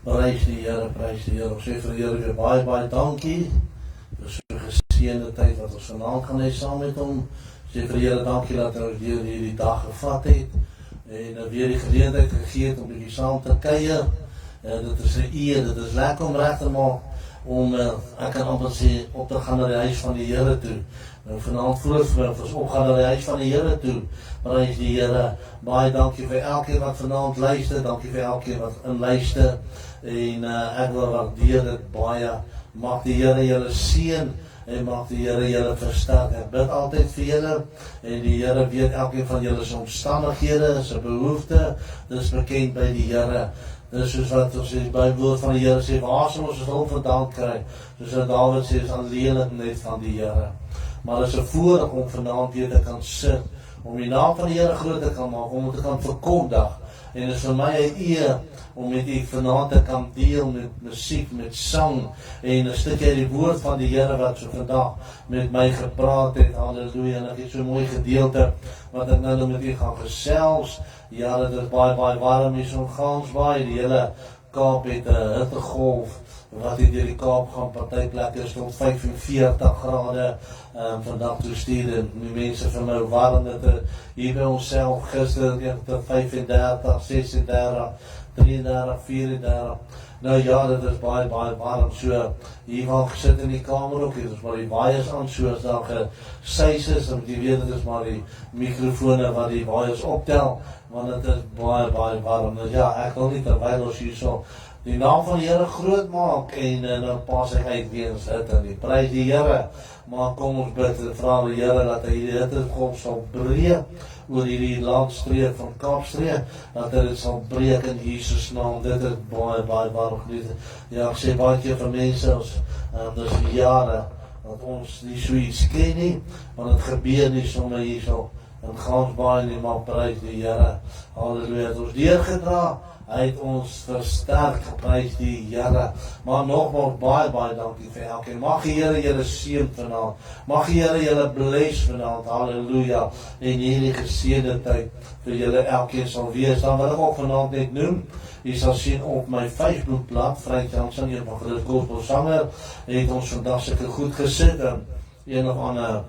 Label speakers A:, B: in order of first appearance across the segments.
A: Prys die Here. Ons sê vir die Here weer baie dankie vir so 'n geseënde tyd wat ons vanaand gaan hê saam met hom. Sê vir die Here dankie dat hy ons deur hierdie dag gevat het en weer die geleentheid gegee het om bietjie saam te kuier. Dit is 'n eer, dit is lekker om reg te maak om ek kan amper sê op te gaan na die huis van die Here toe. Nou vanaand voel het vir my of ons opgaan na die huis van die Here toe. Prys die Here. Baie dankie vir elkeen wat vanaand luister. Dankie vir elkeen wat inluister. En ek wil waardeer dit baie. Mag die Here julle seën en mag die Here julle versterk. Ek bid altyd vir julle en die Here weet elkeen van julle se omstandighede, se behoefte. Dis bekend by die Here. Dis soos wat ons sê by die woord van die Here sê, waar sal ons hulp vandaan kry? Soos wat Dawid sê, is alleenlik net van die Here. Maar dit is 'n voorreg om vanaand weer te kan sit, om die naam van die Here groot te kan maak, om te kan verkondig. En dit is vir my 'n eer om met u vanaand te kan deel met musiek, met sang en 'n stukkie uit die woord van die Here wat so vandag met my gepraat het. Halleluja. En ek het so 'n mooi gedeelte wat ek nou met u gaan gesels. Ja, dit is baie warm hier so in Gansbaai. Die hele Kaap het 'n hittegolf wat hier deur die Kaap gaan. Party plekke is tot 45 grade. Vandag toe stuur die mense vir my warm dit hier by onsself gister tot 35, 36, 33, 34. Nou ja, dit is baie warm. So hier waar gesit in die kamer ook, dit is maar die waaiers aan, so as daar gesuis is, en jy weet dit is maar die mikrofone wat die waaiers optel, want dit is baie warm. Nou ja, ek wil nie terwyl ons hier so die naam van die Here groot maak en nou pas ek uit weer ons hitte nie. Prys die Here. Maar kom ons bid en vra die Here dat hy hierdie hittegolf sal breek oor hierdie landstreek van Kaapstreek, dat hy dit sal breek in Jesus naam. Dit is baie warm geniet. Ja, ek sê baie keer vir mense, dis jare dat ons nie so iets ken nie, want het gebeur nie sommer hier so in Gansbaai nie, maar prys die Here. Halleluja, het ons deurgedra. Hy het ons versterk, prys die Here. Maar nogmaals baie dankie vir elkeen. Mag die Here julle seën vanaand. Mag die Here julle bless vanaand. Halleluja. En hierdie geseënde tyd vir julle elkeen sal wees. Dan wil ek ook vanaand net noem. Jy sal sien op my Facebookblad, Frank Jansen, hier van Groot Gospelsanger, het ons vandag sulke goed gesit. Een of ander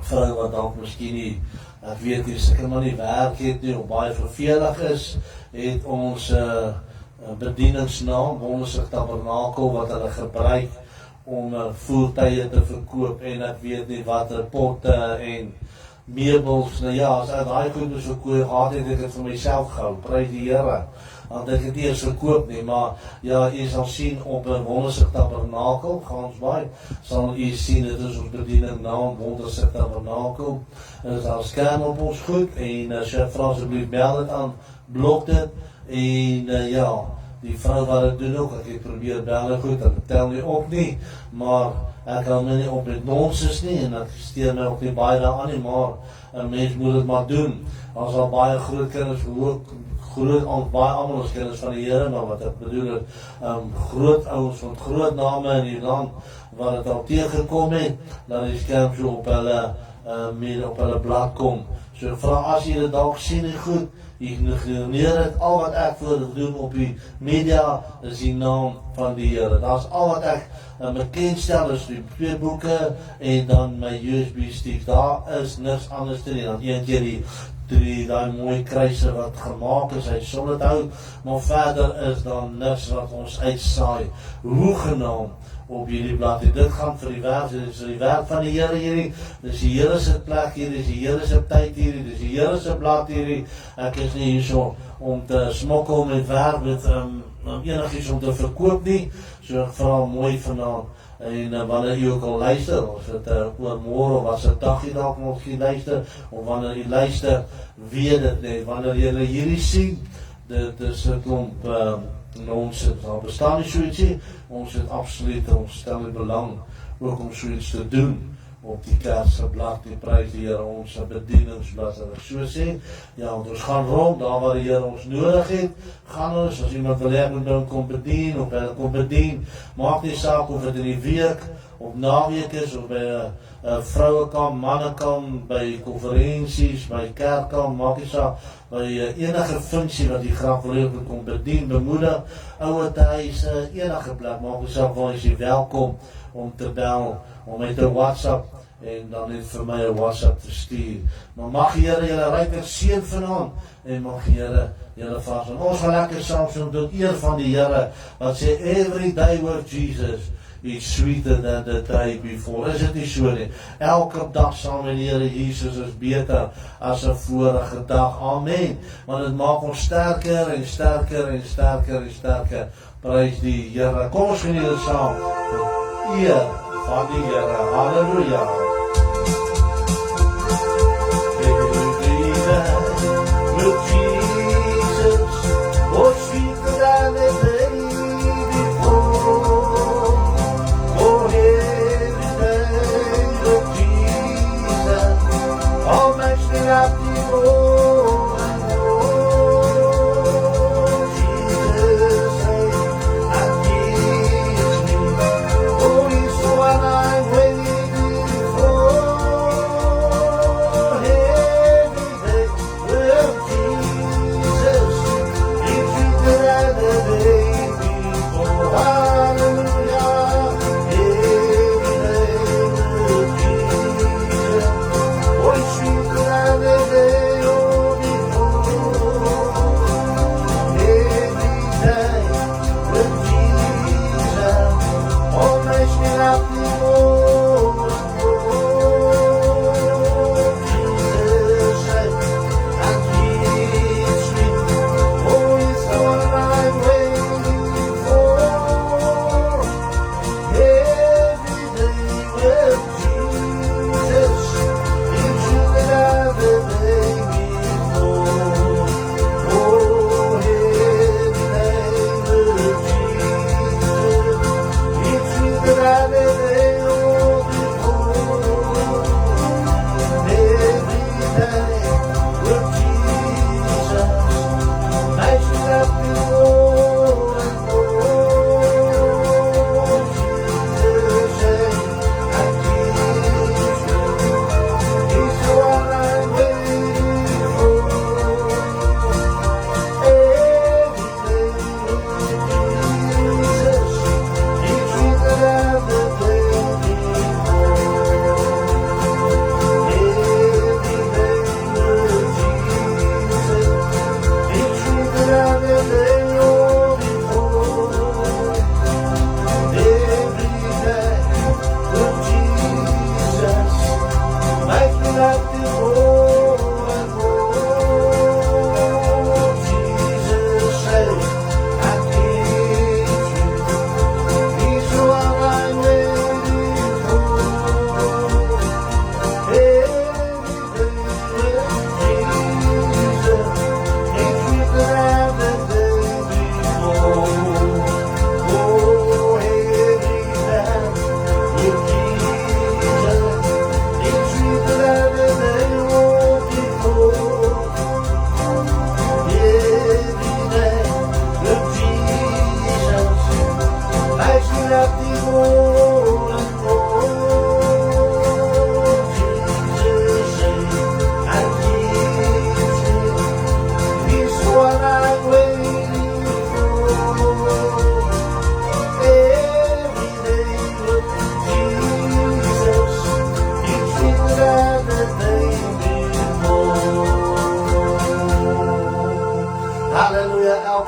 A: vrou wat dalk miskien nie, ek weet nie, seker maar nie werk het nie, of baie vervelig is, het ons bedieningsnaam, Wondersig Tabernakel, wat hulle gebruik om voertuie te verkoop, en ek weet nie wat, potte en meubels. Nou ja, as ek daai goed moes verkoop gehad het, ek het vir myself gehou, prys die Here. Want ek het nie eens verkoop nie, maar ja, jy sal sien op 'n Wondersig Tabernakel, Gansbaai, sal jy sien, dit is ons bedieningsnaam, Wondersig Tabernakel. Is daar skerm op ons goed, en as jy vra asseblief bel dit aan, blok dit, en ja, die vrou wat dit doen ook, ek het probeer bel dit goed, ek tel nie op nie, maar ek hou my nie op met nonsens nie, en ek steer my ook nie baie daaraan nie, maar 'n mens moet dit maar doen. As al baie groot kinders, baie almal is kinders van die Here, maar wat ek bedoel het, groot ouens van groot name in die land, wat het al tegengekom het, dat die skerm so op hulle blad kom. So ek vra, as jy dit dalk sien en goed, ignoreer het, al wat ek voor doen op die media, is die naam van die Here. Dat is al wat ek bekendstel, is die twee boeke, en dan my USB stick, daar is niks anders te doen, dan een keer die mooi kruise wat gemaak is, hy sal het hou, maar verder is dan niks wat ons uitsaai, hoegenaamd op hierdie blad. Dit gaan vir die werk, dit is die werk van die Here hierdie, dit is die Here se plek hierdie, dit is die Here se tyd hierdie, dit is die Here se blad hierdie. Ek is nie hier so om te smokkel met werk, met enigiets om te verkoop nie, so ek vra mooi vanaand. En wanneer jy ook al luister, of het oor môre, of as 'n dag jy dalk nog geen luister, of wanneer jy luister, weet dit net, wanneer jy hierdie sien, dit is 'n klomp nonsens, al bestaan nie so ietsie, ons het absoluut, ons stel nie belang, ook om so iets te doen, op die kerkse blad, die prys die Here, ons bedieningsblad, en ek so sê, ja, want ons gaan rond, daar waar die Here ons nodig het, gaan ons, as iemand wil hê, moet dan kom bedien, of hy kom bedien, maak nie saak of het in die week, of naweek is, of by 'n vrouekamp, mannekamp, by konferensies, by kerkkamp, maak nie saak, by enige funksie wat jy graag wil hê kom bedien, bemoedig, ouer thuis, enige plek, maak jouself wel as jy welkom om te bel, om met 'n WhatsApp en dan net vir my 'n WhatsApp te stuur. Maar mag die Here julle ryk seën vanaand en mag die Here julle vas. En ons gaan lekker saam sing tot eer van die Here wat sê every day with Jesus is sweeter than the day before. Is dit nie so nie? Elke dag saam met die Here Jesus is beter as 'n vorige dag. Amen. Want dit maak ons sterker en sterker en sterker en sterker. Prys die Here. Kom ons geniet dit saam. Tot eer van die Here. Halleluja. With Jesus, oh sweeter than the day before. Oh every day with Jesus, oh makes me happy more and more. Jesus saves and gives me, oh he's the one I'm waiting for.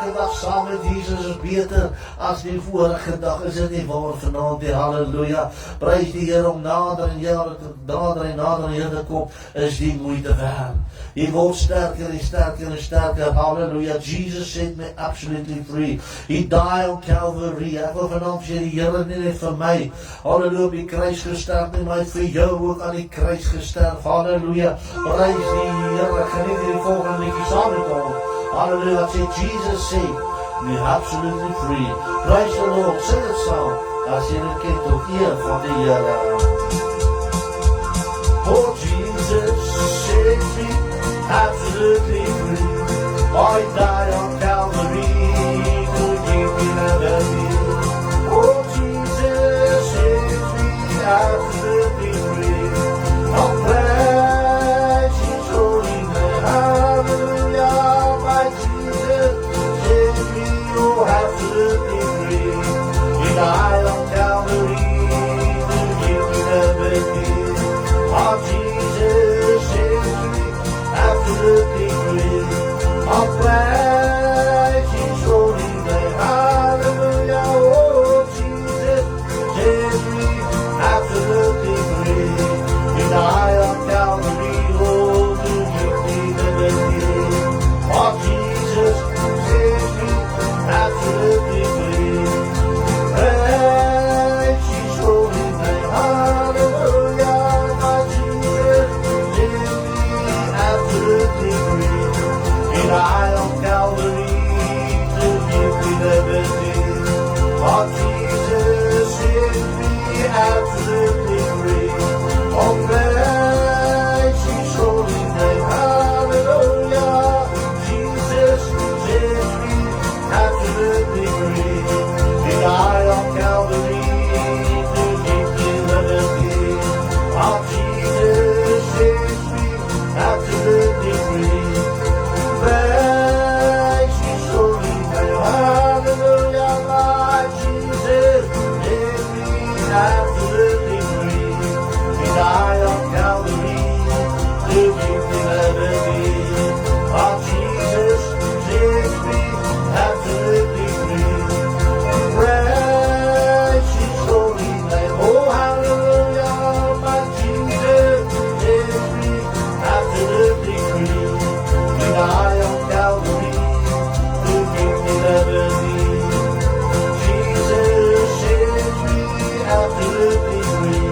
A: elke dag saam met Jesus is beter as die vorige dag. Is dit nie waar vanaand die halleluja? Prys die Here om nader en nader aan Here te kom, is die moeite werd. Jy word sterker en sterker en sterker. Halleluja. Jesus set me absolutely free. He died on Calvary. Ek wil vanaand sê die Here nie net vir my, halleluja, op die kruis gesterf nie, maar vir jou ook aan die kruis gesterf. Halleluja. Prys die Here. Geniet die volgende liedjie saam met ons. Halleluja. Sê Jesus saved me absolutely free. Praise the Lord. Sing het saam. As jy dit ken tot eer van die Here. Oh, Jesus set me absolutely free. I died on Calvary to give me liberty. Oh, Jesus set me absolutely free. Oh, praise His holy name. Hallelujah. Oh, Jesus set me absolutely free. Oh, bless His holy name. Hallelujah. Jesus set me absolutely free. He died on Calvary to give me liberty. Oh, Jesus set me absolutely free. Bless His holy name. Hallelujah. My Jesus set me absolutely free. He died on Calvary to give me liberty. Oh, Jesus set me absolutely free. Praise His holy name. Oh, hallelujah. My Jesus set me absolutely free. He died on Calvary to give me liberty. Jesus set me absolutely free.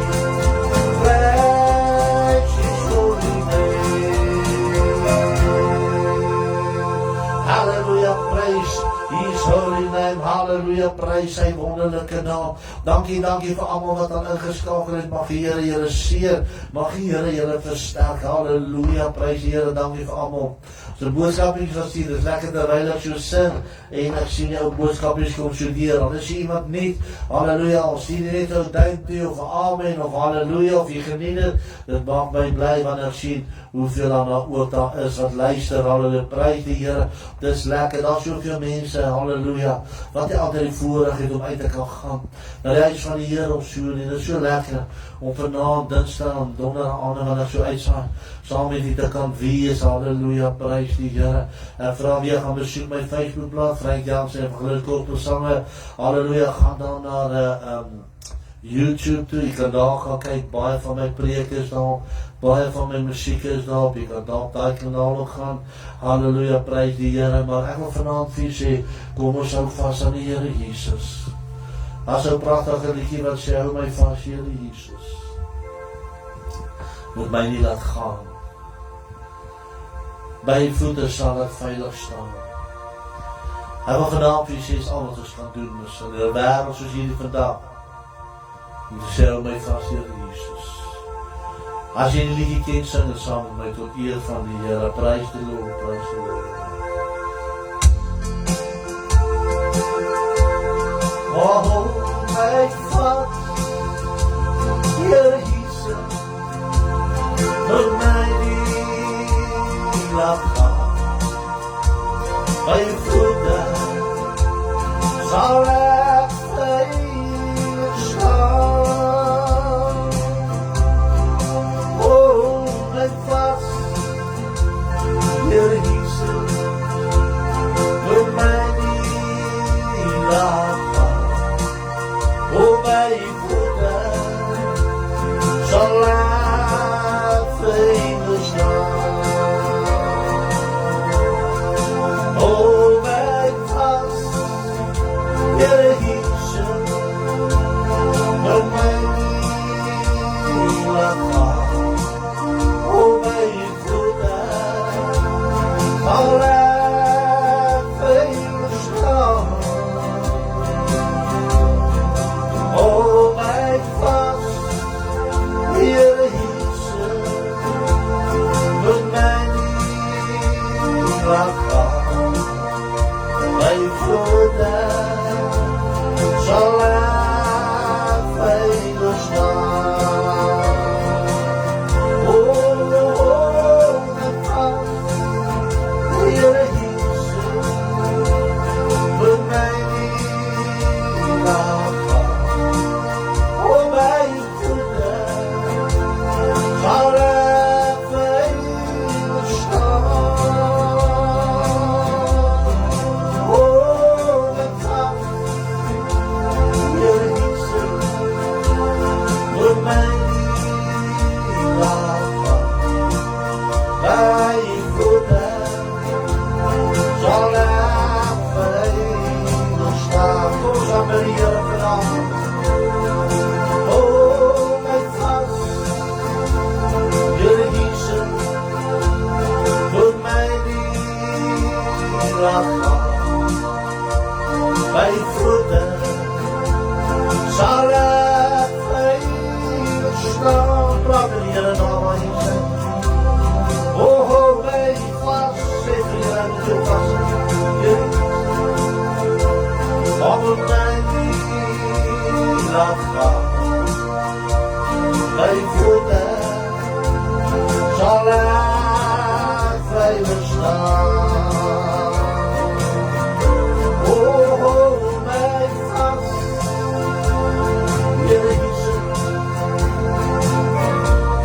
A: Praise His holy name. Hallelujah, praise His holy name. Hallelujah, praise Sy wonderlike naam. Dankie vir almal wat aan ingeskakel het. Mag die Here julle seën. Mag die Here julle versterk. Hallelujah, praise die Here. Dankie vir almal. So boodskapies wat sien, dis lekker terwyl ek so sing en ek sien jou boodskapies kom studeer. Dan is iemand nie, hallelujah, al sien jy net ou duimpie of amen of hallelujah of jy geniet dit. Dit maak my bly wanneer ek sien hoeveel dan ook daar is wat luister. Hallelujah, prys die Here. Dis lekker. Daar's soveel mense, hallelujah, wat nie altyd die voorreg het om uit te kan gaan na die huis van die Here of so nie. Dit is so lekker om vanaand, Dinsdag en Donderdag aande wanneer ek so saam met die te kan wees. Hallelujah, prys die Here. En vra weer gaan besoek my Facebookblad, Frank Jansen Evangelis Gospel Sange. Hallelujah, gaan dan na YouTube toe. Jy kan daar gaan kyk, baie van my preek is daar, baie van my musiek is daar, jy kan daar op die kanaal ook gaan. Hallelujah, prys die Here. Maar ek wil vanaand vir sê, kom ons hou vas aan die Here Jesus. As 'n pragtige liedjie wat sê, hou my vas, Here Jesus. Moet my nie laat gaan. By die voete sal ek veilig staan. Hy wil vanaand vir sê, al wat ons gaan doen is in 'n wêreld soos hierdie vandag. Moet sê, hou my vas, Here Jesus. As jy die liedjie ken, sing dit saam met my tot eer van die Here. Prys die Lord, prys die Lord. Oh, my vas, Here Jesus, hou my nie laat gaan. By die voete sal ek veilig staan. Oh, my vas, Here Jesus, hou my nie laat gaan. Oh, by die voete sal ek veilig staan. Oh, my vas, Here Jesus, hou my nie laat gaan. Oh, by die voete sal ek veilig staan. Oh, my vas, Here Jesus, hou my nie laat gaan. By die voete sal ek veilig staan. Oh, my vas, Here Jesus, hou my nie laat gaan. Oh, by die voete sal ek veilig staan. Oh, my vas, Here Jesus, hou my nie laat gaan. By die voete sal ek veilig staan. Kom saam met die Here vanavond. Oh, my vas, Here Jesus, hou my nie laat gaan. By die voete Sal my laat gaan. My voete sal ek veilig staan. Oh, my vas, Here Jesus,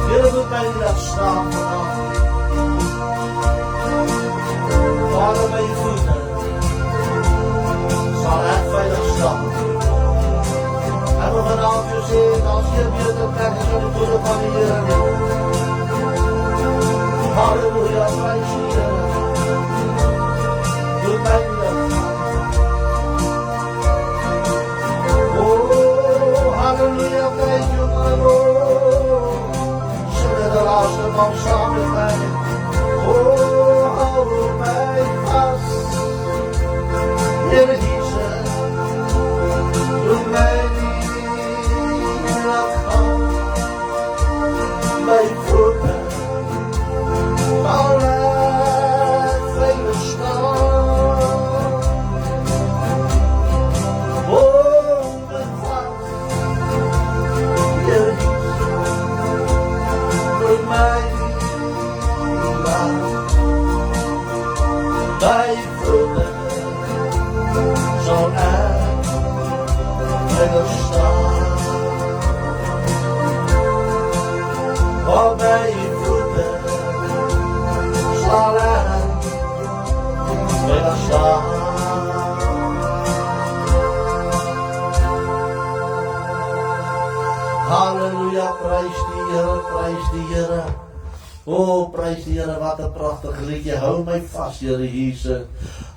A: Here moet my laat staan vanaf. Vader, my voete sal ek veilig staan. En we vanavond jou sê, als jy weer te plek is op die voete van die Here neem. Halleluja, prys die Here. Doe my weer gaan. Oh, halleluja, prys jou maar. Sing de laaste man saam met my. Oh, hou my vast. Here Jesus, doe my nie laat gaan. My voete sal ek veilig staan. Oh, my vast, Here Jesus, doe my nie laat. My voete sal ek veilig staan. Oh, my voete sal ek veilig staan. Halleluja, prys die Here, prys die Here. Oh, prys die Here, wat 'n pragtige liedje. Hou my vas, Here Jesus.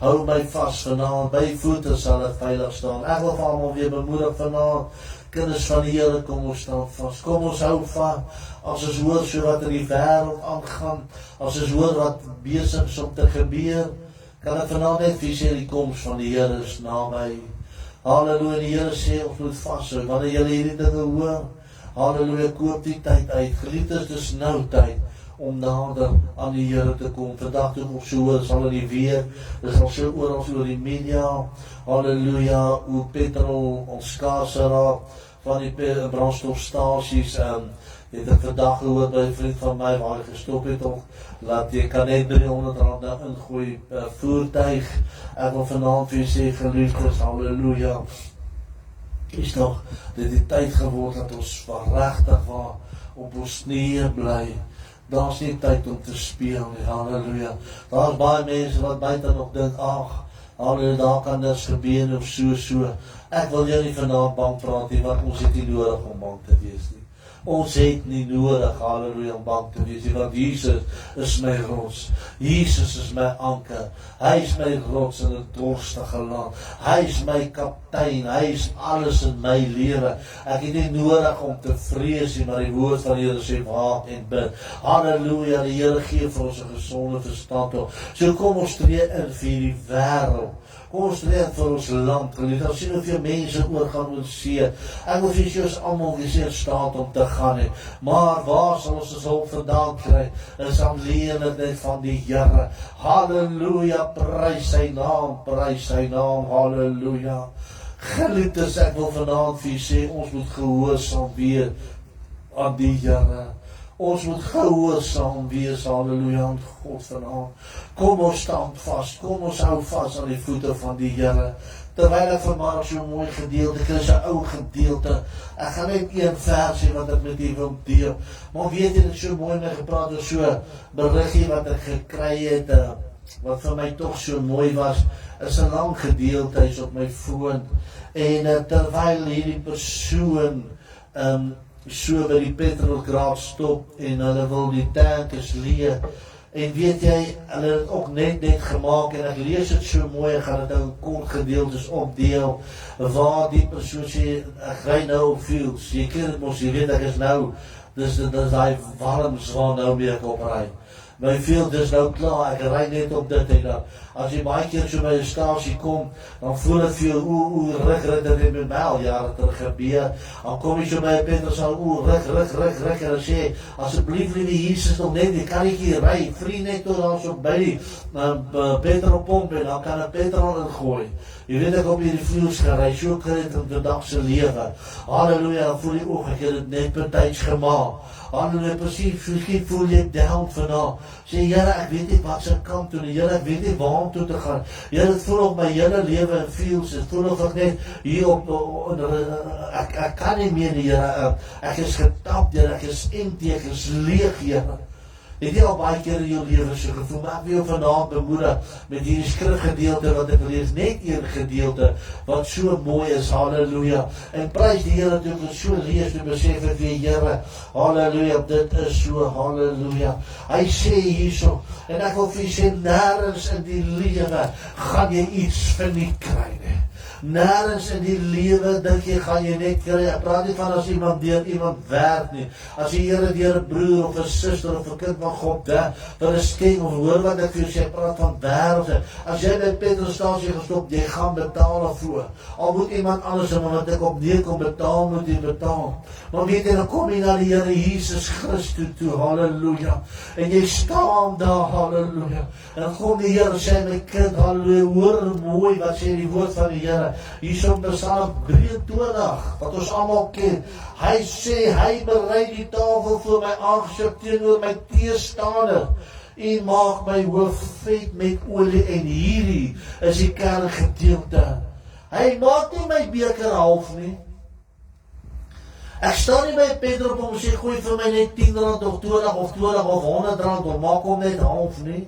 A: Hou my vas vanaand. By voete sal ek veilig staan. Ek wil vir almal weer bemoedig vanaand. Kinders van die Here, kom ons staan vas. Kom ons hou vas. As ons hoor so wat in die wêreld aangaan, as ons hoor wat besig is om te gebeur, kan ek vanaand net vir sê die koms van die Here is naby. Halleluja, die Here sê ons moet vashou. Wanneer julle hierdie dinge hoor, halleluja, koop die tyd uit. Geliefdes, dis nou tyd om nader aan die Here te kom. Vandag toe ons so hoor, sal in die weer, dis al so oral oor die media, halleluja, hoe petrol ons skaarser raak, van die brandstofstasies, het ek vandag gehoor by 'n vriend van my, waar hy gestop het, laat jy kan net R300 nou ingooi per voertuig. Ek wil vanaand vir jy sê, geliefdes, halleluja, is nog dit die tyd geword dat ons regtig waar op ons knieë bly. Daar's nie tyd om te speel nie, halleluja. Daar's baie mense wat buite nog dink, ag, halleluja, daar kan niks gebeur of so. Ek wil jou nie vanaand bang praat nie, want ons het nie nodig om bang te wees nie. Ons het nie nodig, halleluja, om bang te wees nie, want Jesus is my rots. Jesus is my anker. Hy is my rots in 'n dorstige land. Hy is my kaptein. Hy is alles in my lewe. Ek het nie nodig om te vrees nie, maar die woord van die Here sê, waak en bid. Halleluja, die Here gee vir ons 'n gesonde verstand. So kom ons tree in vir die wêreld. Kom ons tree vir ons land. Ons sien hoeveel mense oorgaan oor see. Ek wil vir ons almal wees in staat om te gaan nie. Maar waar sal ons hulp vandaan kry? Is alleenlik net van die Here. Halleluja, prys sy naam, halleluja. Geliefdes, ek wil vanaand vir sê, ons moet gehoorsaam wees aan die Here. Ons moet gehoorsaam wees, halleluja, aan God vanaand. Kom ons staan vas, kom ons hou vas aan die voete van die Here. Terwyl ek vanmiddag so mooi gedeelte, dit is 'n ou gedeelte. Ek gaan net een versie wat ek met u wil deel. Maar weet jy, dit is so mooi met gepraat oor so berigie wat ek gekry het, wat vir my tog so mooi was, is 'n lang gedeelte is op my foon. En terwyl hierdie persoon so by die petrolgraaf stop en hulle wil die tank is leeg. En weet jy, hulle het het ook net gemaak en ek lees het so mooi, ek gaan het nou in kort gedeeltes opdeel, waar die persoon sê, ek ry nou op fuels, jy ken het mos, jy weet ek is nou, dis die warm zwaar nou mee ek opry. My field is nou klaar, ek ry net op dit en dat. as jy baie keer so by 'n stasie kom, dan voel dit vir jou, ruk, dit met my al jare terug gebeur, dan kom jy so by 'n petrolstasie, ruk, en dan sê, asseblief liewe Jesus, nog net die karretjie ry, vlieg net tot daar so by die petrolpomp, en dan kan 'n petrol ingooi. Jy weet ek op hierdie vloers gery, so kry dit op die dag se lewe. Halleluja, dan voel jy ek het dit net betyds gemaak. Halleluja, presies, miskien voel jy down vandag. Sê, Here, ek weet nie wat se kant toe nie. Here, ek weet nie waar om toe te gaan. Here, dit voel op my hele lewe en feels, dit voel of ek net hier op, ek kan nie meer nie, Here. Ek is getap, Here, ek is empty, ek is leeg, Here. Het jy al baie keer in jou lewe so gevoel, maar ek wil jou vanavond bemoedig met hierdie skrifgedeelte wat ek lees, net een gedeelte wat so mooi is, halleluja. En prys die Here dat ek so lees en besef ek weer, Here, halleluja, dit is so, halleluja. Hy sê hierso, en ek wil vir jy sê, nêrens in die lewe gaan jy iets verniet kry nie. Nêrens in die lewe dink jy gaan jy net kry. Ek praat nie van as iemand deur iemand werk nie. As die Here deur 'n broer of 'n suster of 'n kind van God vir 'n skenk of hoor wat ek vir jou sê, ek praat van wêrelde. As jy by petrolstasie gestop, jy gaan betaal daarvoor. Al moet iemand anders en wat ek op neerkom betaal, moet jy betaal. Maar weet jy, dan kom jy na die Here Jesus Christus toe, halleluja. En jy staan daar, halleluja. En dan kom die Here sê, my kind, halleluja, hoor mooi wat sê die woord van die Here. Hier is op Psalm 23, wat ons almal ken. Hy sê, hy berei die tafel voor my aangesig teenoor my teestander. U maak my hoof vet met olie en hierdie is die kerngedeelte. Hy maak nie my beker half nie. Ek staan nie by 'n petrolpomp en sê, gooi vir my net R10 of R20 of R100 of maak hom net half nie.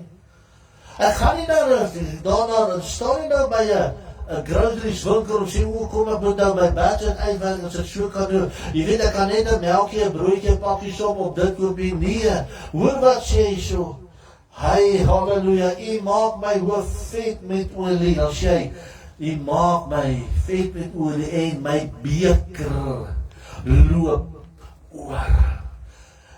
A: Ek gaan nie daarna staan nie nou by 'n groceries winkel of sê, kom ek moet nou my budget uitwerk as ek so kan doen. Jy weet, ek kan net 'n melkie, 'n broodjie, 'n pakkie sop op dit koop nie. Nee, hoor wat sê hy so. Hy, halleluja, u maak my hoof vet met olie. Dan sê hy, u maak my vet met olie en my beker loop oor.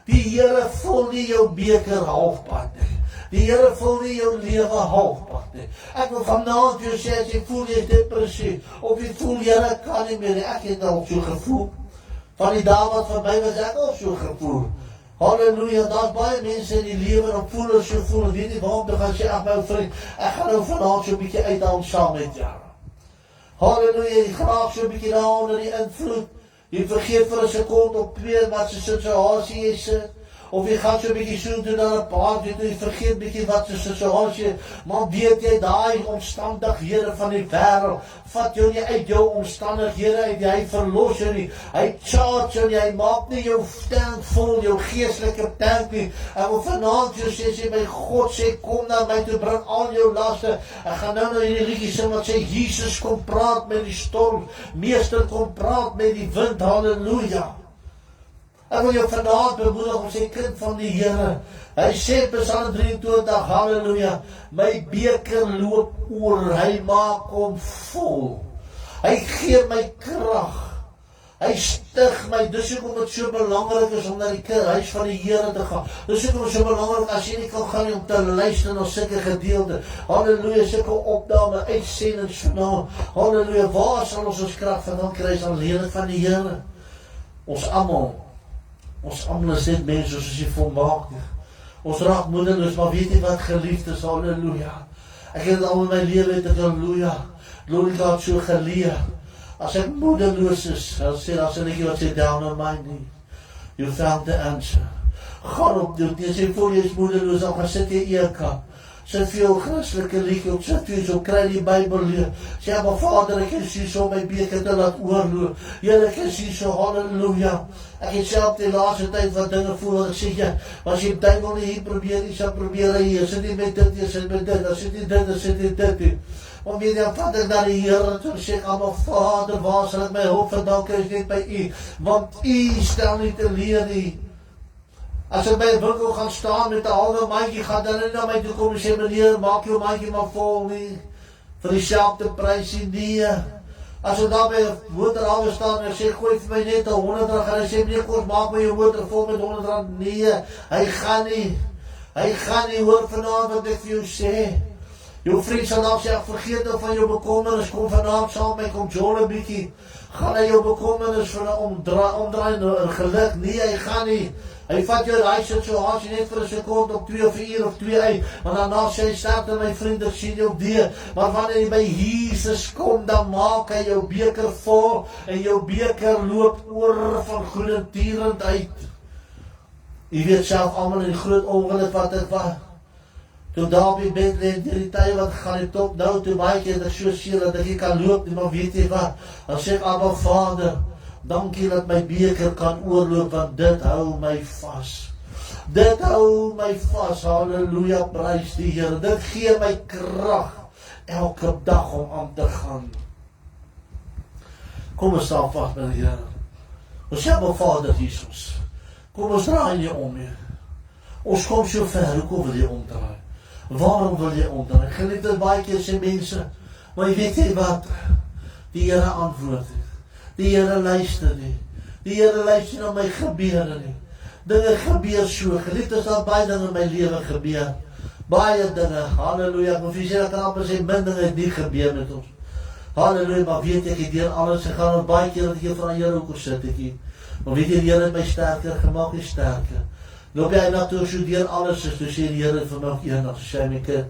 A: Die Here vul nie jou beker halfpad nie. Die Here vul nie jou lewe halfpad nie. Ek wil vanaand vir jou sê, as jy voel jy is depressief, of jy voel Here kan nie meer nie. Ek het al so gevoel. Van die dae wat verby was, ek al so gevoel. Halleluja, daar's baie mense in die lewe en voel hulle so voel, en weet nie waarom te gaan sê, ag my vriend, ek gaan nou vanaand so 'n bietjie uithaal saam met jou. Halleluja, jy graag so 'n bietjie daar onder die invloed. Jy vergeet vir 'n sekonde op 2 wat se situasie jy sit. Of jy gaan so 'n bietjie soen toe na 'n paart, jy vergeet bietjie wat se situasie, maar weet jy, daai omstandighede van die wêreld, vat jou nie uit jou omstandighede uit, hy verlos jou nie, hy charge jou nie, hy maak nie jou tank vol, jou geestelike tank nie. Ek wil vanaand jou sê, my God sê, kom na my toe, bring al jou laste. Ek gaan nou hierdie liedjie sing wat sê, Jesus kom praat met die storm, Meester kom praat met die wind, halleluja. Ek wil jou vanaand bemoedig om sê, kind van die Here. Hy sê, Psalm 23, halleluja, my beker loop oor, hy maak hom vol. Hy gee my krag. Hy stig my. Dis hoekom dit so belangrik is om na die huis van die Here te gaan. Dis hoekom dit so belangrik as jy nie kan gaan nie om te luister na sulke gedeelte. Halleluja, sulke opname, uitsendings vanaand. Halleluja, waar sal ons krag vandaan kry? Is alleen van die Here. Ons almal is net mense soos jy volmaak nie. Ons raak moedeloos, maar weet jy wat, geliefdes, halleluja. Ek het al in my lewe, halleluja, glory God, so geleer. As ek moedeloos is, dan sê daar sê ek wat sê, down on my knees. You found the answer. Gaan op doen, jy sê, voor jy is moedeloos, dan gaan sit jy eekant. Sit vir jou Christelike liedjie op, sit vir jou so, kry die Bybel leer. Sê, maar Vader, ek is hier so my beker te laat oorloop. Here, ek is hier so, halleluja. Ek het self die laaste tyd wat dinge voel, ek sê, ja, maar as jy duivel nie hier probeer, jy sal probeer hier, sit nie met dit, jy sit met dit, dan sit nie dit, dan sit nie dit. Maar weet jy, vat ek na die Here toe, sê ek, maar Vader, waar sal ek my hulp vandaan kry, is net by U, want U stel nie te leer nie. As ek by 'n winkel gaan staan met 'n halwe mandjie, gaan dan nie na my toe kom en sê, meneer, maak jou mandjie maar vol nie, vir dieselfde prysie, nee. As ek daar by 'n motorhawe staan en sê, gooi vir my net R100, en hy sê, meneer, kom, maak my jou motor vol met R100, nee, hy gaan nie, hoor vanaand wat ek vir jou sê. Jou vriend sal dalk sê, ek vergeet nou van jou bekommernis, kom vanavond saam met my, kom jol 'n bietjie. Gaan hy jou bekommernis vir 'n omdraai en geluk? Nee, hy gaan nie. Hy vat jou daai situasie net vir 'n sekonde of 2 of 'n uur of 2 uit, maar daarna sê hy, sterkte my vriend, ek sien jou die. Maar wanneer jy by Jesus kom, dan maak hy jou beker vol en jou beker loop oor van goedertierend uit. Jy weet self almal in die groot ongeluk wat ek was. Toe daar op die bed lê, die tyd wat gaan die top nou, toe baie keer dat ek so seer dat ek nie kan loop nie, maar weet jy wat, dan sê ek, Abba Vader, dankie dat my beker kan oorloop, want dit hou my vas. Dit hou my vas, halleluja, prys die Here. Dit gee my krag elke dag om aan te gaan. Kom ons staan vas by die Here. Ons sê, Abba Vader Jesus, kom ons draai nie om nie. Ons kom so ver, hoekom wil jy omdraai? Waarom wil jy omdraai? Geliefde, baie keer sê mense, maar jy weet jy wat? Die Here antwoord het. Die Here luister nie. Die Here luister na my gebeure nie. Dinge gebeur so. Geliefdes, daar baie dinge in my lewe gebeur. Baie dinge. Halleluja. Ek moet vir sê, dat kan amper sê, min dinge het nie gebeur met ons. Halleluja, maar weet ek, deur alles gegaan, en baie keer dat ek hier van die Here ook sit ek hier. Maar weet jy, die Here het my sterker gemaak, nie sterker. Loop jy na toe, so deur alles is, toe sê die Here vir my ook eendag, sê my kind,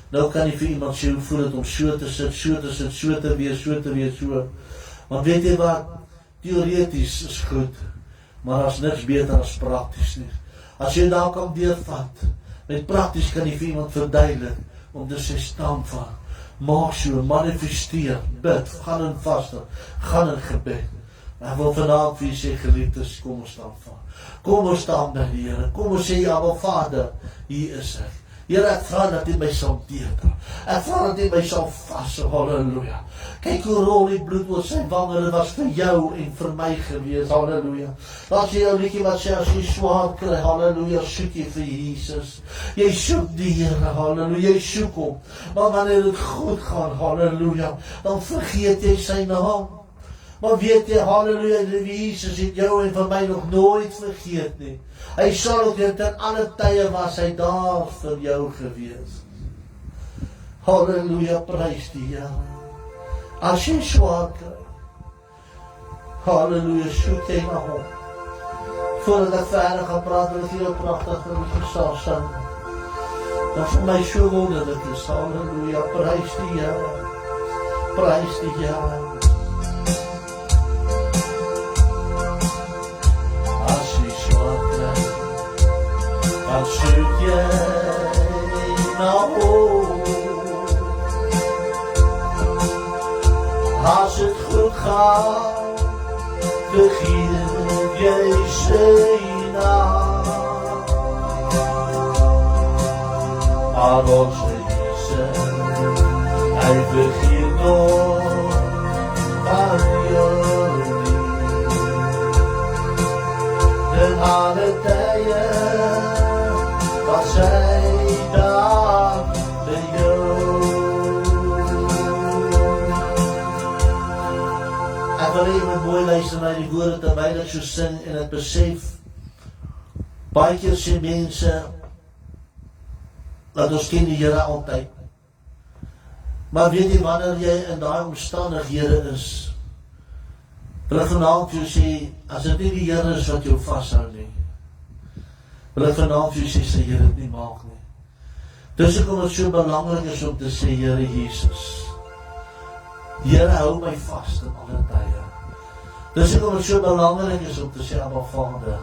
A: nou kan jy vir iemand sê, hoe voel het om so te sit, so te sit, so te wees, so. Want weet jy wat, theoretisch is goed, maar as niks beter as prakties nie. As jy daar kan deurvat, met prakties kan jy vir iemand verduidelik, om te sê staan van, maak so, manifesteer, bid, gaan in vaste, gaan in gebed. Maar ek wil vanavond vir jy sê, geliefdes, kom ons staan van. Kom ons staan by die Here, kom ons sê, Abba Vader, hier is ek. Here, ek vra dat jy my sal deurdra. Ek vra dat jy my sal vashou, halleluja. Kyk hoe rol die bloed oor sy wange, dit was vir jou en vir my gewees, halleluja. Daar sê jou liedjie wat sê, as jy swaar kry, halleluja, soek jy vir Jesus. Jy soek die Here, halleluja, jy soek hom. Maar wanneer dit goed gaan, halleluja, dan vergeet jy sy naam. Maar weet jy, halleluja, Jesus het jou en van my nog nooit vergeet nie. Hy sal ook ten alle tye was hy daar vir jou gewees. Halleluja, prys die Here. As jy swaar kry, halleluja, soek jy na hom. Voordat ek verder gaan praat, wil ek hier pragtig vir my gesaal sing. Dat vir my so wonderlik is, halleluja, prys die Here. Prys die Here. Dan soek jy na hom. As het goed gaat, vergeet jy sy naam. Maar onze Jesus, hy vergeet nooit van jou nie. In alle tye was hy daar vir jou. Ek wil even mooi luister na die woorde terwyl ek so sing en het besef, baie keer sê mense, dat ons ken die Here altyd. Maar weet jy, wanneer jy in daai omstandighede is, wil ek vanavond vir jou sê, as dit nie die Here is wat jou vashou nie, wil ek vanavond vir jou sê, sy Here het nie maak nie. Dus ek om het so belangrik is om te sê, Here Jesus, Here hou my vast in alle tye. Dus ek om het so belangrik is om te sê, Abba Vader,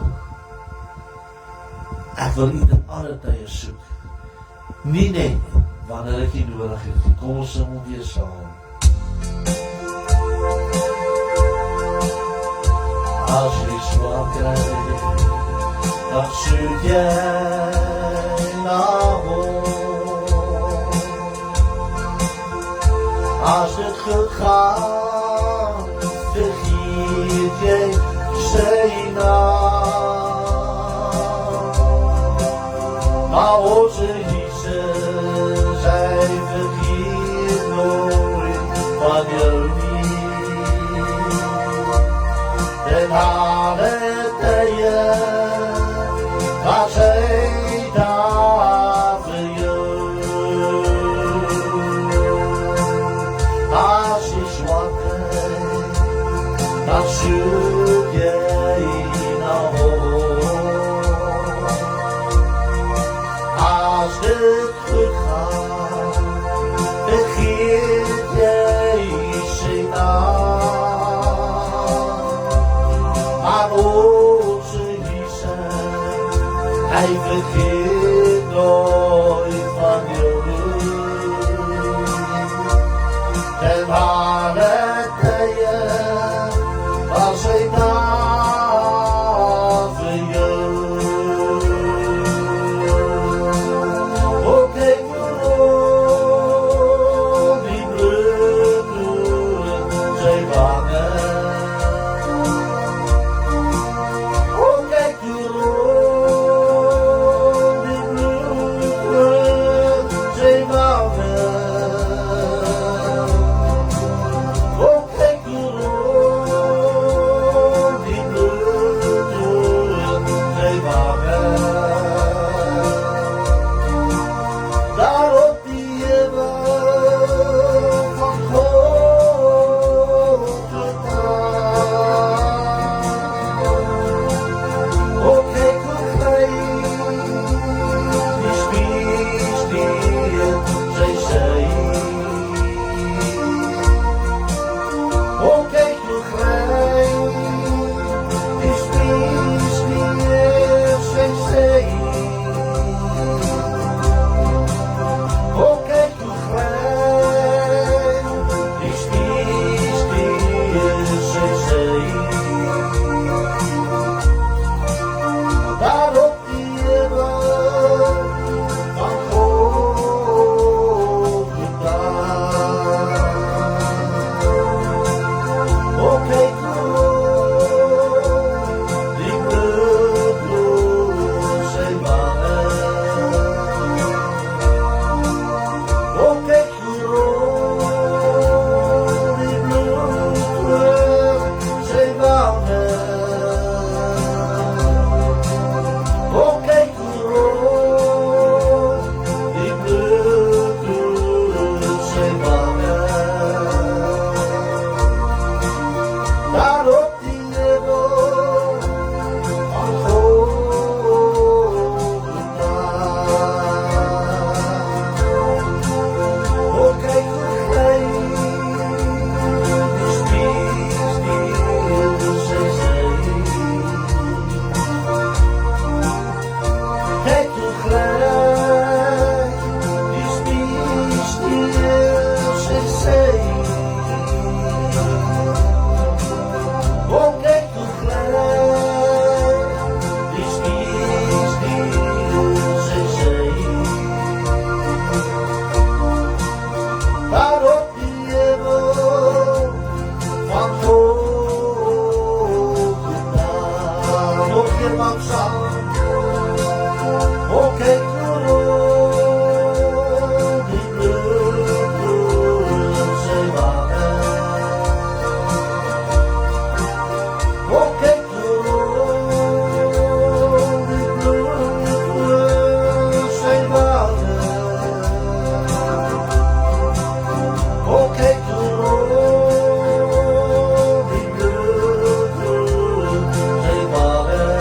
A: ek wil U in alle tye soek. Nie net wanneer ek U nodig het. Kom ons sing weer saam. As jy swaar kry, dan soek jy na hom. As dit goed gaan, vergeet jy sy naam. Maar onze Jesus, hy vergeet nooit van jou nie. En alle tye was hy daar vir jou. Als het goed gaat, begeert Jezus aan. Maar onze Jezus, hij vergeet nooit van jullie. Ten ware tijden was hij daar voor jullie. Ook kijk erom, die bloeden zijn wangen. Ook kijk erom, die bloeden zijn wangen. Ook kijk erom, die bloeden zijn wangen. Daarop die hebben van God gedaan. Ook kijk hoe klein die spies die zij zijn. Ook kijk hoe klein die spies die zij zijn. Oh, kijk hoe klein die spies die zij zijn. Daarop die hebben van God gedaan. Oh, kijk hoe die bloedbloed zijn wangen. Oh, kijk hoe rood die bloedkleur zijn wangen. Oh, kijk hoe rood die bloedkleur zijn wangen. Daarop die hebben van God gedaan. Oh, kijk hoe klein die spies die zij zijn. Kijk hoe klein die spies die zij zijn. Oh, kijk hoe klein die spies die zij zijn. Waarop die hebben van God gedaan. Nog je langzaam. Oh, kijk hoe rood die bloedkleur zijn wangen. Oh, kijk hoe rood die bloedkleur zijn wangen. Oh, kijk hoe rood die bloedkleur zijn wangen.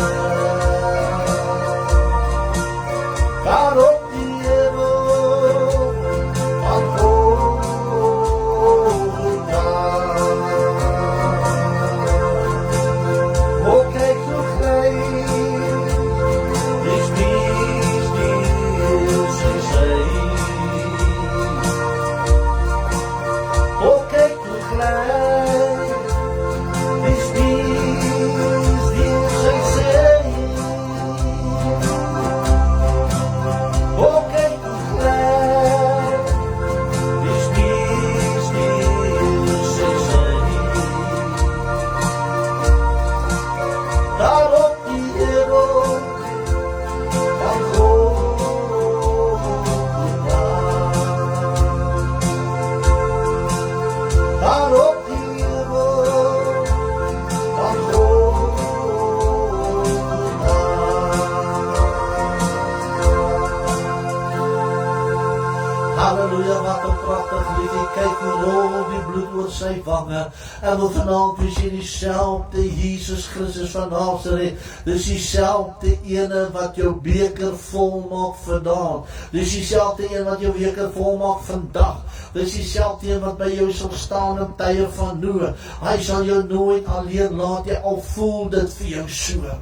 A: En wil vanaand wees jy diezelfde Jesus Christus van Nazareth. Dis diezelfde ene wat jou beker vol maak vandaan. Dis diezelfde ene wat jou beker vol maak vandag. Dis diezelfde ene wat by jou sal staan in tye van nood. Hy sal jou nooit alleen laat, jy al voel dit vir jou so.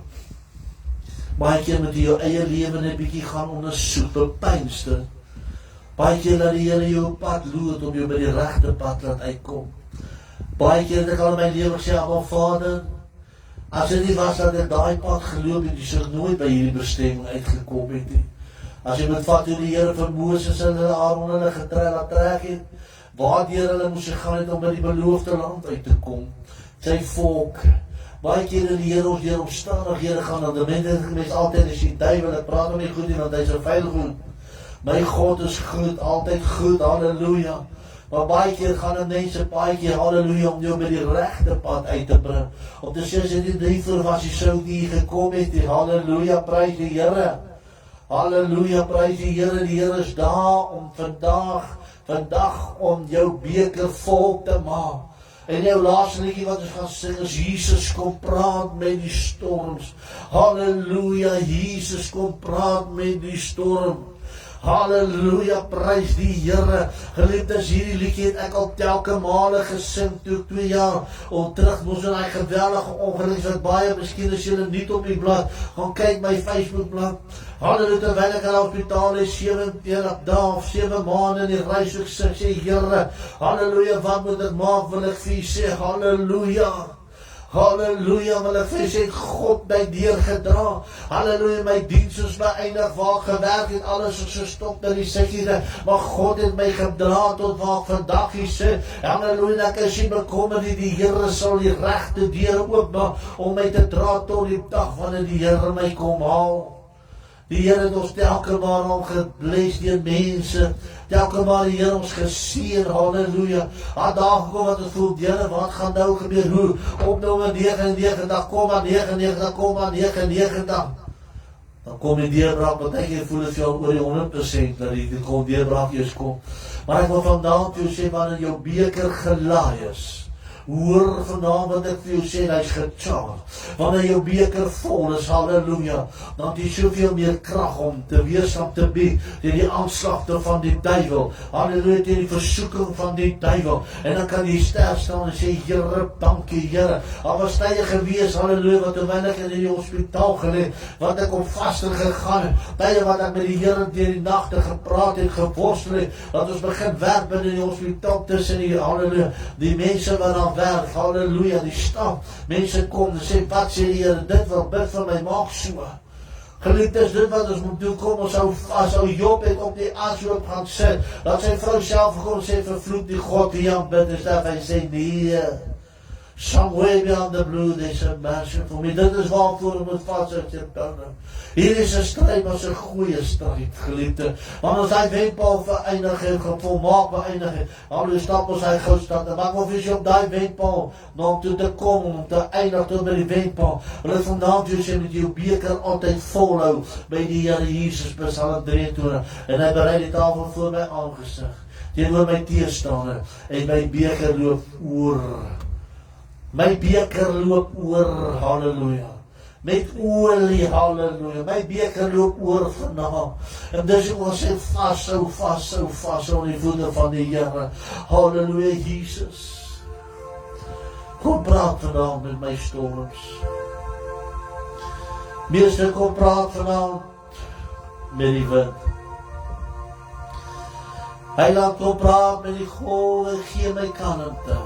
A: Baie keer moet jy jou eie lewe net bietjie gaan ondersoek, bepeins dit. Baie keer laat die Here jou pad lood om jou by die regte pad laat uitkom. Baie keer het ek al in my lewe gesê, maar Vader, as dit nie was dat ek daai pad geloop het, jy sou nooit by hierdie bestemming uitgekom het nie. As jy moet vat hoe die Here vir Moses en hulle Aaron hulle laat trek het, waardeur hulle moes gegaan het om by die beloofde land uit te kom. Sy volk, baie keer in die Here ons deur omstandighede gaan, en die mens altyd is die duiwel, ek praat hom nie goed nie, want hy is 'n vuil goed. My God is goed, altyd goed, halleluja. Maar baie keer gaan die mense, baie keer, halleluja, om jou by die regte pad uit te bring. Om te sê, as jy nie liever was, jy sou nie gekom het, halleluja, prys die Here. Halleluja, prys die Here is daar om vandag om jou beker vol te maak. En jou laaste liedjie wat ons gaan sing is, Jesus kom praat met die storms. Halleluja, Jesus kom praat met die storm. Halleluja, prys die Here. Geliefdes, hierdie liedjie het ek al telke male gesing toe ek 2 jaar terug moes in die geweldige ongeluk wat baie, miskien as julle nie op die blad, gaan kyk my Facebookblad. Halleluja, terwyl ek in die hospitaal is, 47 dae of 7 maande in die reis, ek sê, Here, halleluja, wat moet ek maak, wil ek vir u sê, halleluja. Halleluja, wil ek vir sê, God my deurgedra. Halleluja, my diens is beëindig, waar ek gewerk het, alles is gestop na die siekte, maar God het my gedra tot waar ek vandag hier sit. Halleluja, ek is nie bekommer nie, die Here sal die regte deur oopmaak om my te dra tot die dag wanneer die Here my kom haal. Die Here het ons telke maar al gebless deur mense, telke maar die Here ons geseën, halleluja. Daar gekom wat ons voel, Here, wat gaan nou gebeur, hoe, op nommer 99, dan kom maar 99, dan kom die deurbraak, want ek voel het vir jou oor die 100%, dat die deurbraak eers kom. Maar ek wil vandaan vir jou sê, wanneer jou beker gelaai is, hoor vandaan wat ek vir jou sê, hy is gecharged. Wanneer jou beker vol is, halleluja, dan het jy soveel meer krag om te weerstand te bied teen die aanslagte van die duiwel. Halleluja, teen die versoeking van die duiwel. En dan kan jy sterk staan en sê, Here, dankie Here. Al was tye gewees, halleluja, wat terwyl ek in die hospitaal gelê, wat ek op vaste gegaan het, tye wat ek met die Here deur die nagte gepraat het, geworstel het, dat ons begin werk binne die hospitaal tussen die, halleluja, die mense wat dan werk, halleluja, die stap, mense kom en sê, wat sê die Here, dit wil bid vir my, maak so. Geliefdes, dit wat ons moet doen, kom ons ou Job het op die aashoop gaan sit, dat sy vrou self gekom sê, vervloek die God die aan bid, en hy sê, nee, somewhere beyond the blue, there's a mercy for me. Dit is waarvoor ons moet vasthou, hier is 'n stryd, maar 'n goeie stryd, geliefde. Want ons hy wenpaal vereinig het, volmaak beëindig het, al stap ons hy gou stap, en maak of jy op daai wenpaal, om toe te kom, om te eindig tot by die wenpaal, wil ek vandaan vir jou sê, met jou beker altyd volhou, by die Here Jesus, Psalm 23, en hy berei die tafel voor my aangesig, teenoor my teestander, en my beker loop oor. My beker loop oor, halleluja. Met olie, halleluja. My beker loop oor vanavond. En dus ek wil sê, vashou in die voete van die Here. Halleluja, Jesus. Kom praat vanavond met my storms. Meester, kom praat vanavond met die wind. Hy laat kom praat met die golwe, gee my kalmte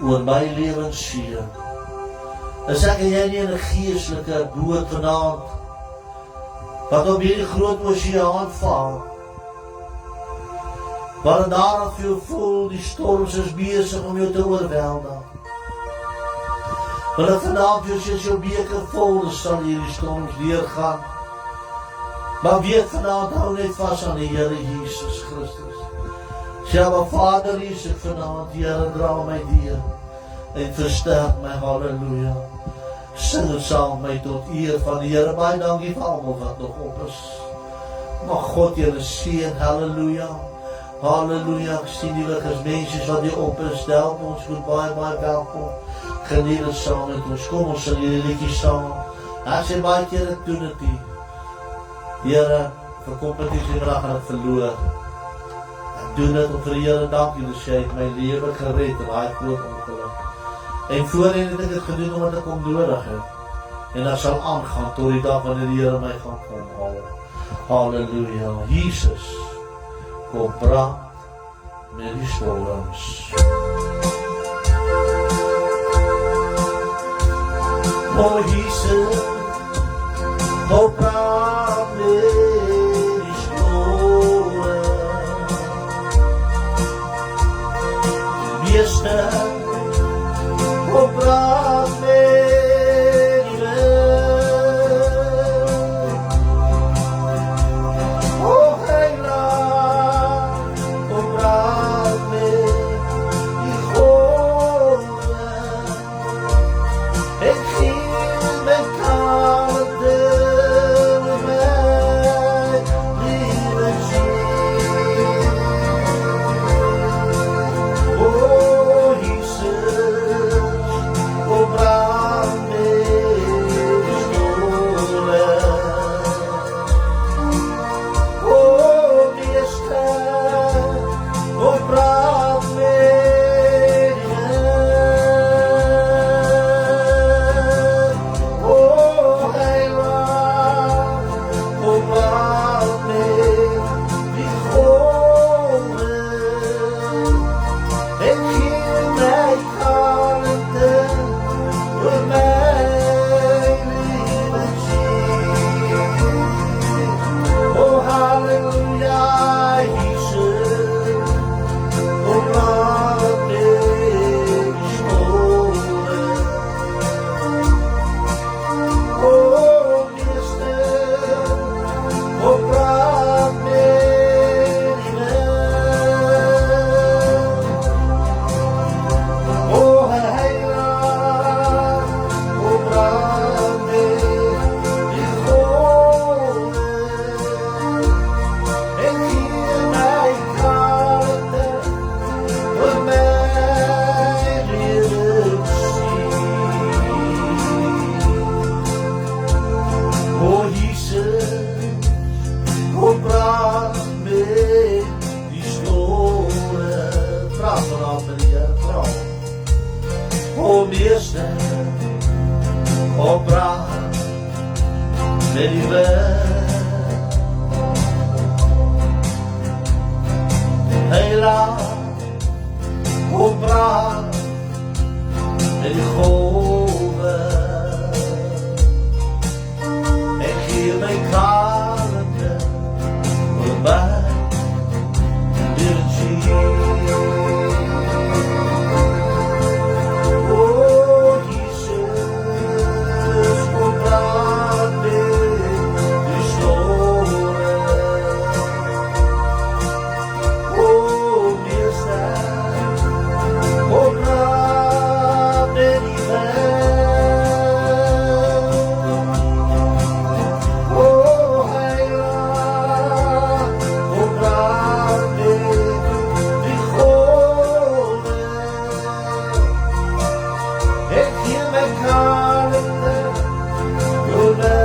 A: oor my lewensseer. Is ek en jy nie in 'n geestelike boot vanaand, wat op hierdie groot oseaan val, waar daar of jy voel, die storms is besig om jou te oorweldig. Want ek vanaand jy sê, jou beker vol, sal hierdie storms deurgaan. Maar weet vanaand, hou net vas aan die Here Jesus Christus. Sê, maar Vader, is ek vanaand, Here, dra my deur en versterk my, halleluja. Sing het saam my tot eer van die Here. Baie dankie vir almal wat nog op is. Mag God julle seën, halleluja. Halleluja, ek sien die lig is mense wat hier op is, help ons goed, baie welkom. Geniet het saam met ons, kom ons sing hierdie liedjie saam. Ek sê baie keer ek doen het nie. Here, vir kompetisie vandag gaan ek verloor. Ek doen dit om vir die Here dankie te sê, ek my lewe gered in daai groot ongeluk. En voorheen het ek dit gedoen omdat ek hom nodig het. En dat sal aangaan tot die dag wanneer die Here my gaan kom haal. Halleluja, Jesus, kom praat met die storms. O Jesus, kom praat met die storms. Meester, kom praat met die wind. O Heiland, kom praat met die golven. En geef my kalmte met my lieve ziel. O Jesus, kom praat met die stormen. O Meester, kom praat met die wind. O Heiland, kom praat met die golven. En geef my kalmte oor my lieve ziel. O halleluja, Jesus, kom praat met die stormen. O Meester, kom praat met die wind. O Heiland, kom praat met die golven. En geef my kalmte oor my lieve ziel. O Jesus, kom praat met die stormen. Praat vanaf met die Here, praat. O Meester, kom praat met die wind. Heiland, kom praat met die golven. En geef my kalmte oor my lieve ziel. O Jesus, kom praat met die stormen. O Meester, kom praat met die wind. O Heiland, kom praat met die golven. En geef my kalmte oor my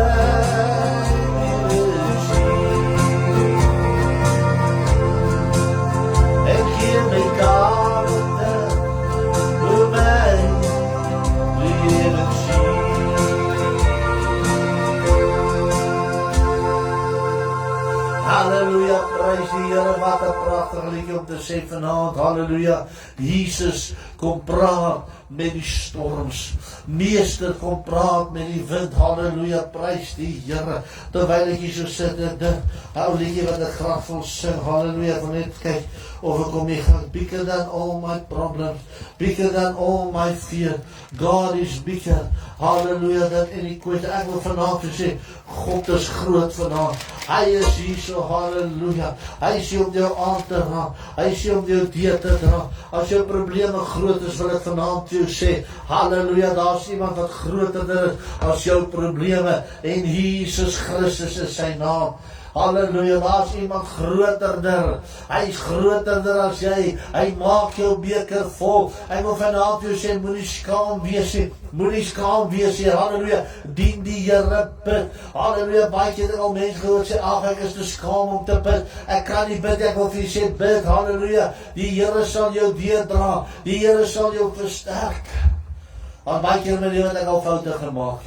A: lieve ziel. En geef my kalmte oor my lieve ziel. Halleluja, prys die Here, wat 'n pragtige liedjie om te sê vanaand. Halleluja, Jesus, kom praat met die storms. Meester, kom praat met die wind. Halleluja, prys die Here. Terwyl ek hier so sit, ek dink, ou liedjie wat ek graag wil sing. Halleluja, ek wil net kyk of ek hom nie gaan. Bigger than all my problems, bigger than all my fear. God is bigger. Halleluja, dat en ek weet, ek wil vanaand sê, God is groot vanaand. Hy is hier so, halleluja. Hy is hier om jou aan te raak. Hy is hier om jou deur te dra. As jou probleme groot is, wil ek vanaand vir jou sê, halleluja, daar is iemand wat groter is as jou probleme. En Jesus Christus is sy naam. Halleluja, daar is iemand groterder. Hy is groterder as jy. Hy maak jou beker vol. Ek wil vanaand jou sê, moenie skaam wees nie. Moenie skaam wees nie. Halleluja, dien die Here, bid. Halleluja, baie keer het al mense gehoor sê, ag, ek is te skaam om te bid. Ek kan nie bid, ek wil vir jou sê, bid. Halleluja, die Here sal jou deurdra. Die Here sal jou versterk. Want baie keer in my lewe het ek al foute gemaak.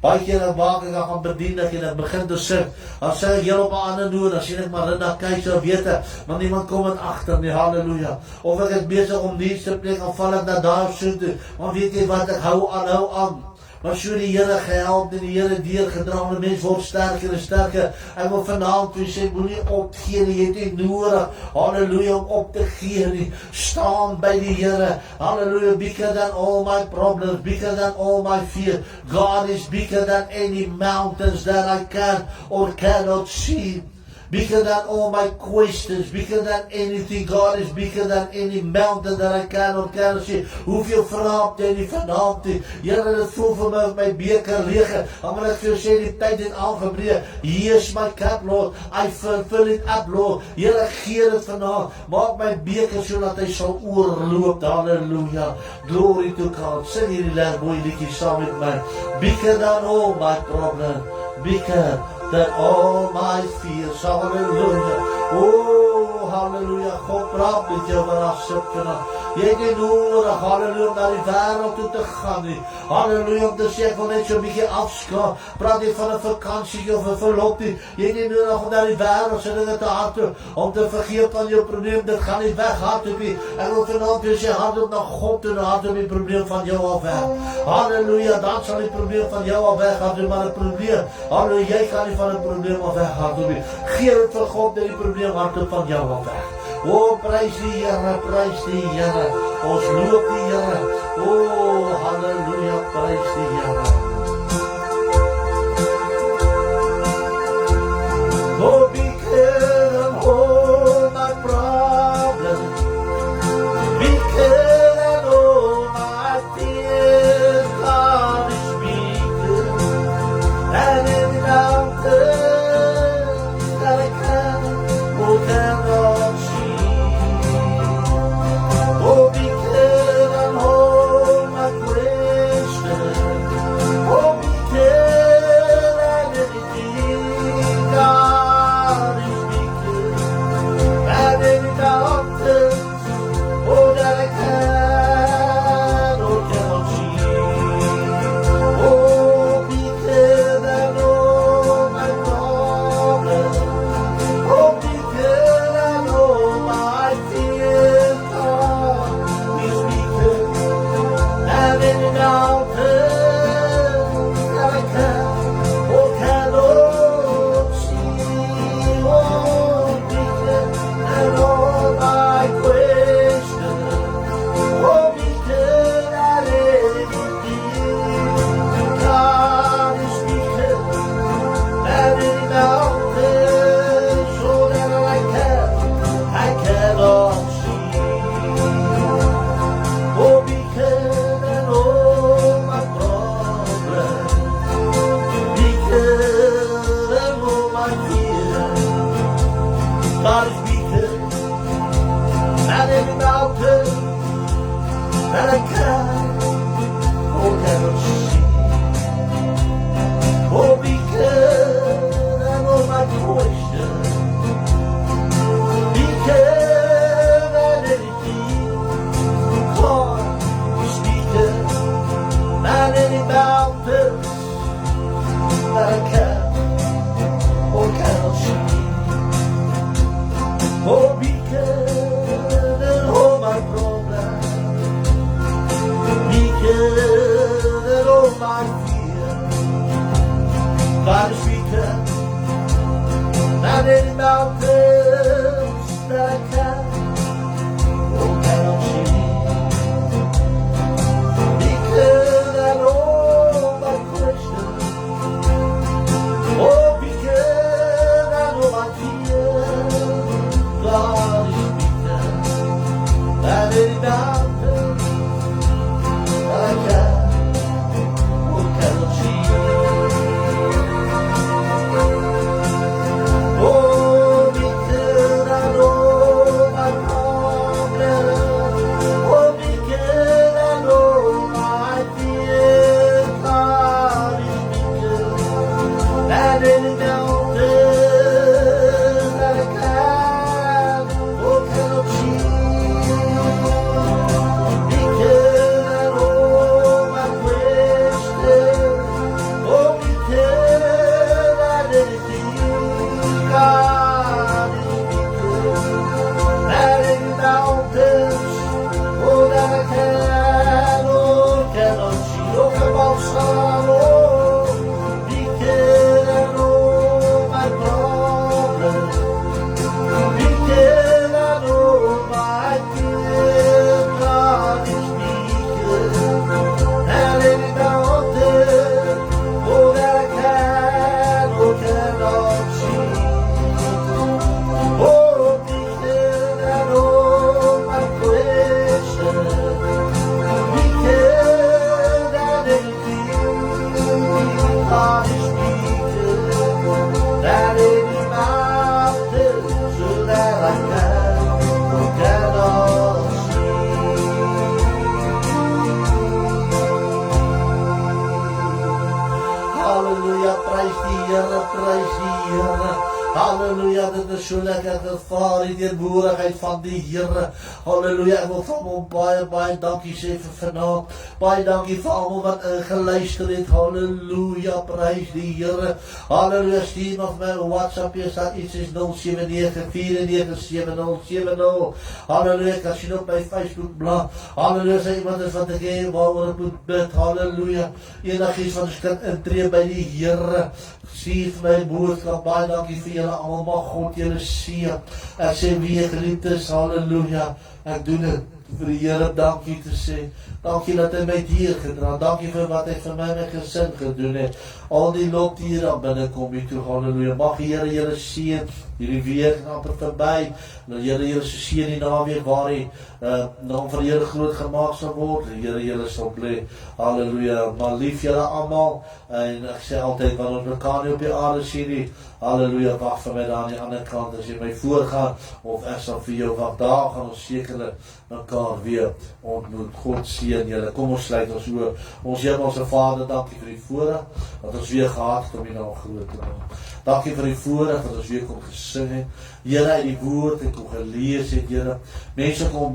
A: Baie keer dan maak ek gaan bedien en ek begin te sing. Dan sê ek heel op 'n ander noot, dan sien ek maar Linda kyk so weet ek, maar niemand kom het agter nie. Halleluja. Of ek is besig om diens te preek, dan val ek na daar so toe. Maar weet jy wat, ek hou aan. Maar so die Here gehelp en die Here deurgedra, en die mens word sterker en sterker. Ek wil vanaand vir sê, moenie opgee nie, jy het nie nodig, halleluja, om op te gee nie. Staan by die Here, halleluja, bigger than all my problems, bigger than all my fear. God is bigger than any mountains that I can or cannot see. Bigger than all my questions, bigger than anything. God is bigger than any mountain that I can or cannot see. Hoeveel vrae jy nie vanaand nie. Here, dit voel vir my of my beker leeg. Dan wil ek vir jou sê, die tyd het aangebreek. Here's my cup, Lord. I fill it up, Lord. Here, gee dit vanaand. Maak my beker sodat hy sal oorloop. Halleluja. Glory to God. Sing hierdie mooi liedjie saam met my. Bigger than all my problems. Bigger than all my fears. Hallelujah. Oh, hallelujah. God praat met jou vanaf vanaf. Jy het nie nodig, halleluja, om na die wêreld toe te gaan nie. Halleluja, om te sê, ek wil net so 'n bietjie afskaal. Praat jy van 'n vakansie of 'n verlof nie. Jy het nie nodig om na die wêreld se dinge te hardloop, om te vergeet van jou probleem. Dit gaan nie weg hardloop nie. Ek wil vanaand vir jou sê, hardloop na God toe, en hardloop die probleem van jou af weg. Halleluja, dan sal die probleem van jou af weg hardloop, maar 'n probleem, halleluja, jy kan nie van 'n probleem af weg hardloop nie. Gee dit vir God, dat die probleem hardloop van jou af weg. Oh, prys die Here, prys die Here. Ons loop die Here. Oh, halleluja, prys die Here. Oh, bigger than all my problems, bigger than all my fears. God is bigger than any mountain that I can or cannot see. Oh, bigger than all my questions. Oh, bigger than anything. God is bigger than any mountains. Oh, that I can or cannot see. Oh, bigger than all my problems. Oh, bigger than all my fears. God is bigger than any mountain that I can or cannot see. Oh, bigger than all my questions. Oh, bigger than anything. God is bigger than any mountain, so that I cannot see. Oh, bigger than all my problems, bigger than all my fears. God is bigger than any mountain that I can or cannot see. Oh, bigger than all my questions, bigger than anything. God is bigger than any mountain that I can or cannot see. Oh, bigger than all my problems, bigger than all my fears. God is bigger than any mountains that I can or cannot see. Bigger than all my questions. Oh, bigger than all my fears. God is bigger than any mountain that I can or cannot see. so lekker ervaar in die teenwoordigheid van die Here. Halleluja, ek wil vir hom baie dankie sê vir vanaand. Baie dankie vir almal wat geluister het. Halleluja, prys die Here. Halleluja, stuur nog my WhatsApp, hier staat iets is 079497070. Halleluja, kan sien op my Facebook blad. Halleluja, sê iemand is wat ek hê, waaroor ek moet bid. Halleluja, enigiets wat ons kan intree by die Here. Stuur vir my boodskap, baie dankie vir julle almal, mag God julle seën. Ek sê wie geliefdes, halleluja, ek doen dit vir die Here dankie te sê. Dankie dat hy my dier gedra, dankie vir wat hy vir my en my gesin gedoen het. Al die lokdiere aan binne kom hier toe, halleluja. Mag die Here julle seën, hierdie week amper verby. Nou Here julle se seën die naweek waar hy naam van die Here groot gemaak sal word. Die Here julle sal bly. Halleluja. Maar lief julle almal. En ek sê altyd wanneer ons mekaar nie op die aarde sien nie, halleluja, wag vir my daar aan die ander kant as jy my voorgaan of ek sal vir jou wag. Daar gaan ons sekerlik mekaar weer ontmoet. God seën julle. Kom ons sluit ons oë. Ons Hemelse Vader, dankie vir die voorreg wat ons weer gehad het om U naam groot te maak. Dankie vir die voorreg wat ons weer kon gesing het. Here, uit die woord het kon gelees het, Here. Mense kon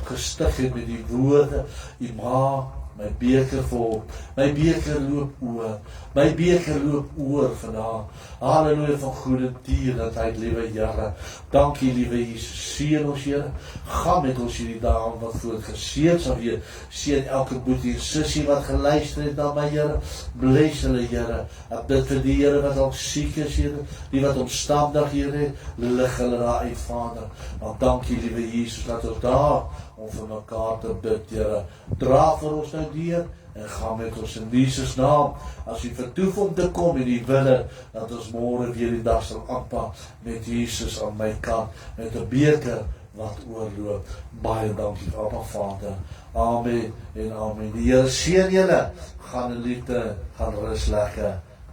A: gestig het met die woorde. U maak my beker vol. My beker loop oor. My beker loop oor vandaag. Halleluja, van goede tierenheid, liewe Here. Dankie, liewe Jesus. Seën ons, Here. Gaan met ons hierdie dae wat voortgeseën sal wees. Seën elke boetie en sussie wat geluister het na my, Here. Bless hulle, Here. Ek bid vir die Here wat al siek is, Here. Die wat omstandig, Here, lig hulle daar uit, Vader. Maar dankie, liewe Jesus, dat ons daar om vir mekaar te bid, Here. Dra vir ons nou deur en gaan met ons in Jesus naam. As U vertoef om te kom en U wille, dat ons môre weer die dag sal aanpak met Jesus aan my kant, met 'n beker wat oorloop. Baie dankie, Abba Vader. Amen en amen. Die Here seën julle. Gaan in liefde, gaan rus lekker.